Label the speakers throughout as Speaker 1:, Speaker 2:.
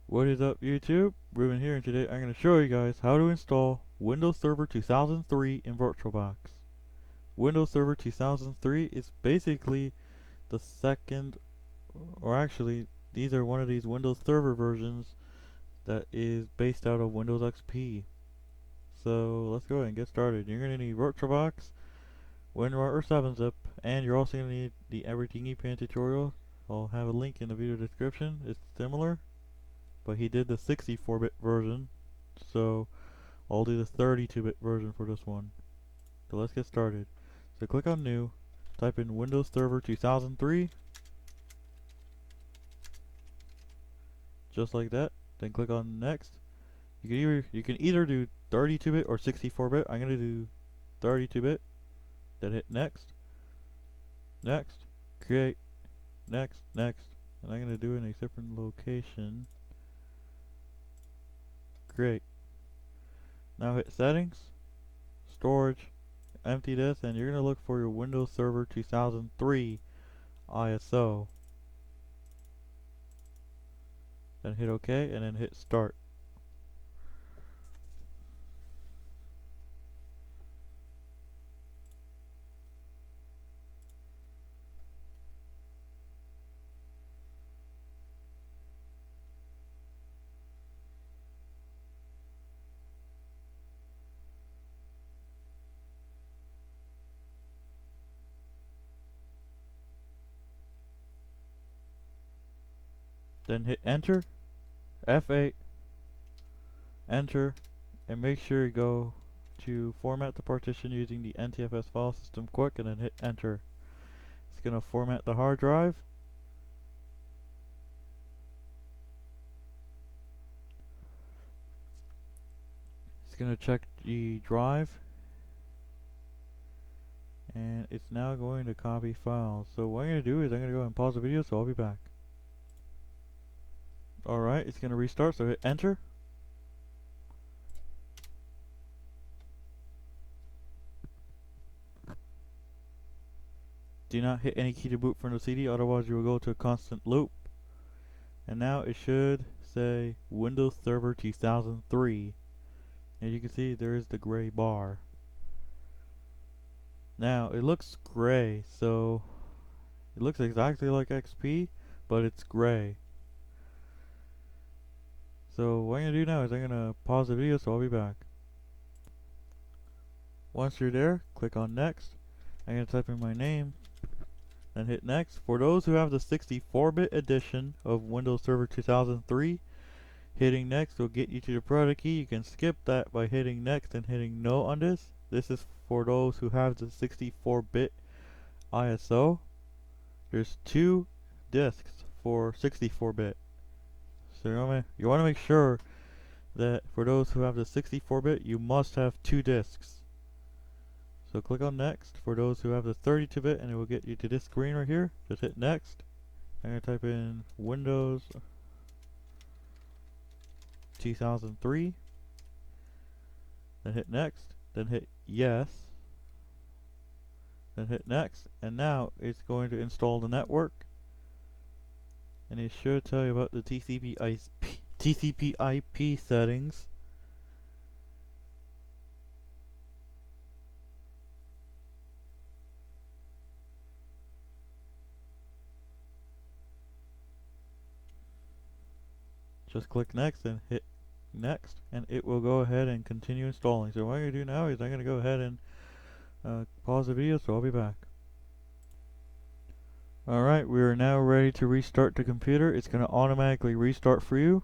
Speaker 1: What is up, YouTube? Ruben here, and today I'm going to show you guys how to install Windows Server 2003 in VirtualBox. Windows Server 2003 is basically the second, or actually, these are one of these Windows Server versions that is based out of Windows XP. So let's go ahead and get started. You're going to need VirtualBox, WinRAR or 7-zip, and you're also going to need the EverythingEpan tutorial. I'll have a link in the video description. It's similar, but he did the 64-bit version, so I'll do the 32-bit version for this one. So let's get started. So click on New, type in Windows Server 2003, just like that. Then click on Next. You can either do 32-bit or 64-bit. I'm gonna do 32-bit. Then hit Next, Next, Create, Next, Next, and I'm gonna do it in a different location. Great. Now hit Settings, Storage, Empty this, and you're going to look for your Windows Server 2003 ISO. Then hit OK, and then hit Start. Then hit Enter, F8, Enter, and make sure you go to format the partition using the NTFS file system quick, and then hit Enter. It's going to format the hard drive. It's going to check the drive, and it's now going to copy files. So what I'm going to do is I'm going to go and pause the video, so I'll be back. Alright, it's going to restart, so hit Enter. Do not hit any key to boot from the CD, otherwise you will go to a constant loop. And now it should say Windows Server 2003. As you can see, there is the gray bar. Now, it looks gray, so it looks exactly like XP, but it's gray. So what I'm going to do now is I'm going to pause the video, so I'll be back. Once you're there, click on Next. I'm going to type in my name, then hit Next. For those who have the 64-bit edition of Windows Server 2003, hitting Next will get you to the product key. You can skip that by hitting Next and hitting No on this. This is for those who have the 64-bit ISO. There's 2 disks for 64-bit. So you want to make sure that for those who have the 64-bit, you must have 2 disks. So click on Next for those who have the 32-bit, and it will get you to this screen right here. Just hit Next. I'm going to type in Windows 2003. Then hit Next. Then hit Yes. Then hit Next. And now it's going to install the network. And it should tell you about the TCP/IP settings. Just click Next and hit Next, and it will go ahead and continue installing. So what I'm going to do now is I'm going to go ahead and pause the video, so I'll be back. Alright, we are now ready to restart the computer. It's going to automatically restart for you.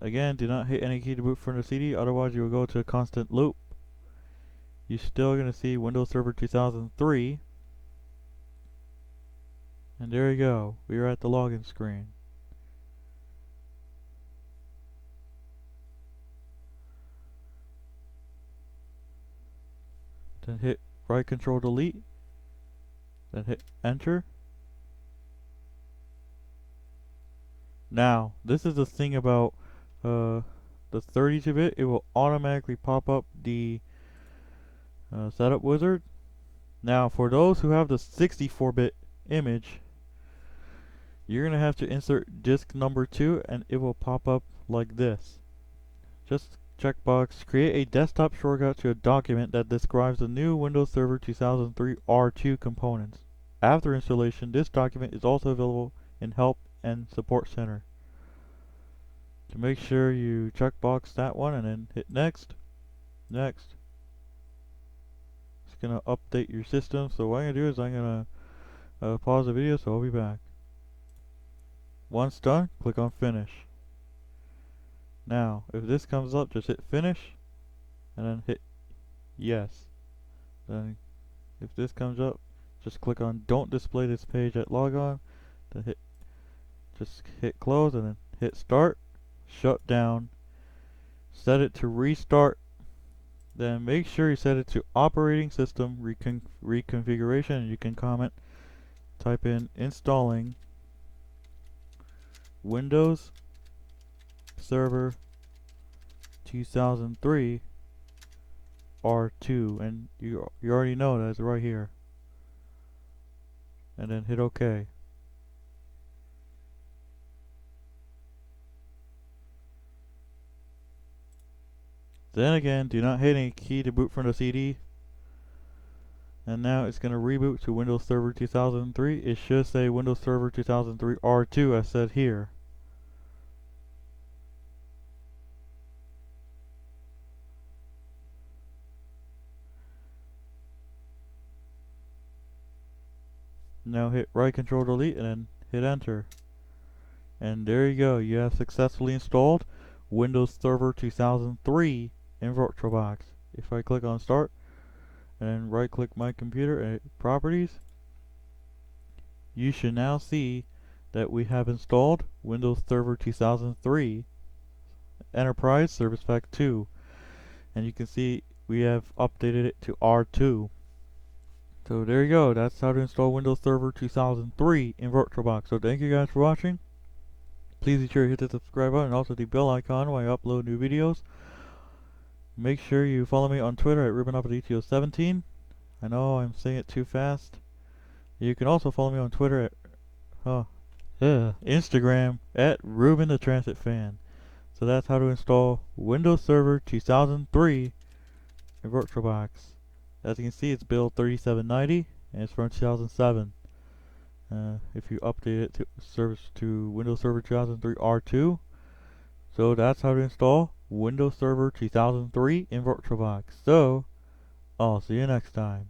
Speaker 1: Again, do not hit any key to boot from the CD, otherwise you will go to a constant loop. You're still going to see Windows Server 2003. And there you go. We are at the login screen. Then hit right control delete. Then hit Enter. Now, this is the thing about the 32-bit. It will automatically pop up the setup wizard. Now, for those who have the 64-bit image, you're going to have to insert disk number 2 and it will pop up like this. Just checkbox, create a desktop shortcut to a document that describes the new Windows Server 2003 R2 components. After installation, this document is also available in Help and Support Center. To make sure you checkbox that one and then hit next. Next. It's going to update your system. So what I'm going to do is I'm going to pause the video, so I'll be back. Once done, click on finish. Now, if this comes up, just hit finish and then hit yes. Then if this comes up, just click on don't display this page at logon, then just hit close and then hit start, shut down, set it to restart, then make sure you set it to operating system reconfiguration, and you can comment, type in installing Windows Server 2003 R2, and you already know that it's right here, and then hit OK. Then again, do not hit any key to boot from the CD. And now it's going to reboot to Windows Server 2003. It should say Windows Server 2003 R2 as said here. Now hit right control delete and then hit enter. And there you go, you have successfully installed Windows Server 2003 in VirtualBox. If I click on start and then right click my computer and properties, you should now see that we have installed Windows Server 2003 Enterprise Service Pack 2, and you can see we have updated it to R2. So there you go, that's how to install Windows Server 2003 in VirtualBox. So thank you guys for watching. Please be sure to hit the subscribe button and also the bell icon when I upload new videos. Make sure you follow me on Twitter at RubenUpDTO17. I know I'm saying it too fast. You can also follow me on Twitter at Instagram at RubenTheTransitFan. So that's how to install Windows Server 2003 in VirtualBox. As you can see, it's build 3790 and it's from 2007. If you update it to Windows Server 2003 R2. So that's how to install Windows Server 2003 in VirtualBox. So, I'll see you next time.